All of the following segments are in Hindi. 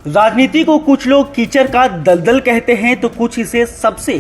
राजनीति को कुछ लोग कीचड़ का दलदल कहते हैं तो कुछ इसे सबसे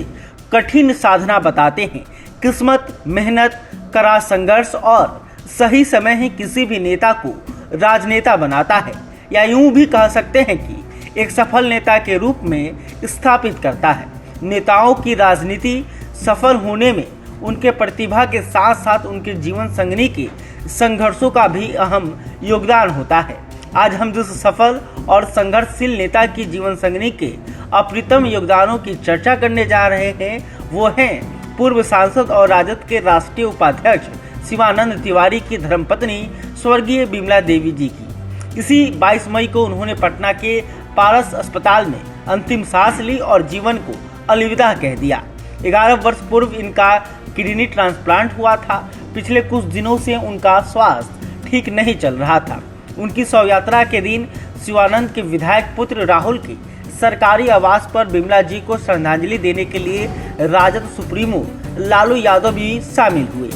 कठिन साधना बताते हैं। किस्मत, मेहनत, कड़ा संघर्ष और सही समय ही किसी भी नेता को राजनेता बनाता है, या यूं भी कह सकते हैं कि एक सफल नेता के रूप में स्थापित करता है। नेताओं की राजनीति सफल होने में उनके प्रतिभा के साथ साथ उनके जीवन संगनी के संघर्षों का भी अहम योगदान होता है। आज हम जिस सफल और संघर्षशील नेता की जीवन संगनी के अप्रतिम योगदानों की चर्चा करने जा रहे हैं, वो हैं पूर्व सांसद और राजद के राष्ट्रीय उपाध्यक्ष शिवानंद तिवारी की धर्मपत्नी स्वर्गीय बिमला देवी जी की। इसी 22 मई को उन्होंने पटना के पारस अस्पताल में अंतिम सांस ली और जीवन को अलविदा कह दिया। 11 वर्ष पूर्व इनका किडनी ट्रांसप्लांट हुआ था। पिछले कुछ दिनों से उनका स्वास्थ्य ठीक नहीं चल रहा था। उनकी शव यात्रा के दिन शिवानंद के विधायक पुत्र राहुल के सरकारी आवास पर बिमला जी को श्रद्धांजलि देने के लिए राजद सुप्रीमो लालू यादव भी शामिल हुए।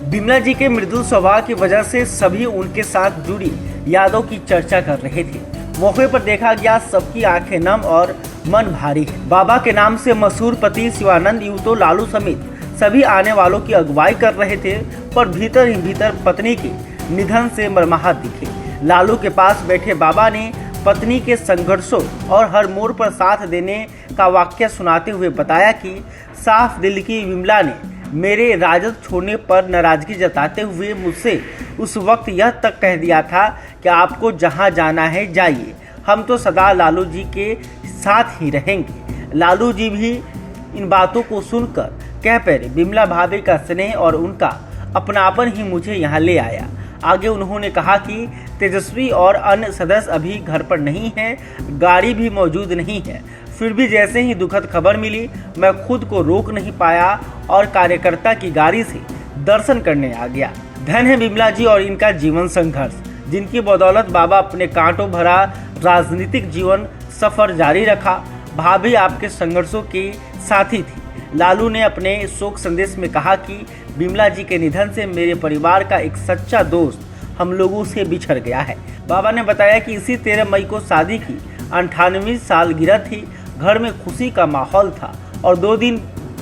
बिमला जी के मृदु स्वभाव की वजह से सभी उनके साथ जुड़ी यादों की चर्चा कर रहे थे। मौके पर देखा गया सबकी आंखें नम और मन भारी है। बाबा के नाम से मशहूर पति शिवानंद यूं तो लालू समेत सभी आने वालों की अगुवाई कर रहे थे, पर भीतर ही भीतर पत्नी के निधन से मरमाहत दिखे। लालू के पास बैठे बाबा ने पत्नी के संघर्षों और हर मोड़ पर साथ देने का वाक्य सुनाते हुए बताया कि साफ दिल की बिमला ने मेरे राजद छोड़ने पर नाराजगी जताते हुए मुझसे उस वक्त यह तक कह दिया था कि आपको जहां जाना है जाइए, हम तो सदा लालू जी के साथ ही रहेंगे। लालू जी भी इन बातों को सुनकर कह पड़े। बिमला भाभी का स्नेह और उनका अपनापन ही मुझे यहाँ ले आया। आगे उन्होंने कहा कि तेजस्वी और अन्य सदस्य अभी घर पर नहीं हैं, गाड़ी भी मौजूद नहीं है। फिर भी जैसे ही दुखद खबर मिली, मैं खुद को रोक नहीं पाया और कार्यकर्ता की गाड़ी से दर्शन करने आ गया। धन है बिमला जी और इनका जीवन संघर्ष, जिनकी बदौलत बाबा अपने कांटों भरा राजनीतिक जीवन सफर जारी रखा। भाभी आपके संघर्षों की साथी थी। लालू ने अपने शोक संदेश में कहा कि बिमला जी के निधन से मेरे परिवार का एक सच्चा दोस्त हम लोगों से बिछड़ गया है। बाबा ने बताया कि इसी 13 मई को शादी की 98वीं सालगिरह थी। घर में खुशी का माहौल था और 2 दिन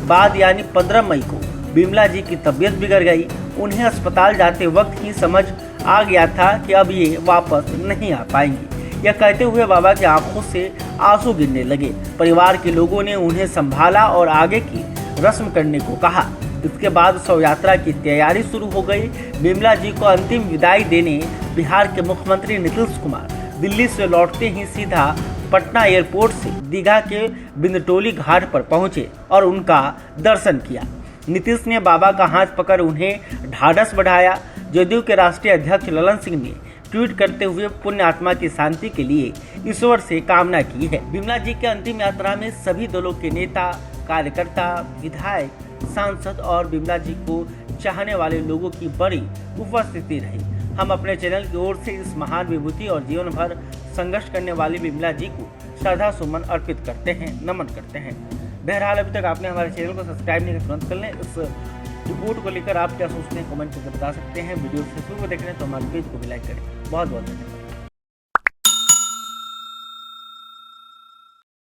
बाद यानी 15 मई को बिमला जी की तबीयत बिगड़ गई। उन्हें अस्पताल जाते वक्त ही समझ आ गया था कि अब ये वापस नहीं आ पाएंगी। यह कहते हुए बाबा की आंखों से आंसू गिरने लगे। परिवार के लोगों ने उन्हें संभाला और आगे की रस्म करने को कहा। इसके बाद शव यात्रा की तैयारी शुरू हो गई। बिमला जी को अंतिम विदाई देने बिहार के मुख्यमंत्री नीतीश कुमार दिल्ली से लौटते ही सीधा पटना एयरपोर्ट से दीघा के बिंदटोली घाट पर पहुंचे और उनका दर्शन किया। नीतीश ने बाबा का हाथ पकड़ उन्हें ढाढ़स बढ़ाया। जदयू के राष्ट्रीय अध्यक्ष ललन सिंह ने ट्वीट करते हुए पुण्य आत्मा की शांति के लिए ईश्वर से कामना की है। बिमला जी के अंतिम यात्रा में सभी दलों के नेता, कार्यकर्ता, विधायक, सांसद और बिमला जी को चाहने वाले लोगों की बड़ी उपस्थिति रही। हम अपने चैनल की ओर से इस महान विभूति और जीवन भर संघर्ष करने वाली बिमला जी को श्रद्धा सुमन अर्पित करते हैं, नमन करते हैं। बहरहाल अभी तक आपने हमारे चैनल को सब्सक्राइब नहीं किया, तुरंत कर लें। इस रिपोर्ट को लेकर आप क्या सोचते हैं कमेंट करके बता सकते हैं। वीडियो फेसबुक पर देख रहे हैं तो हमारे पेज को भी लाइक करें। बहुत बहुत धन्यवाद।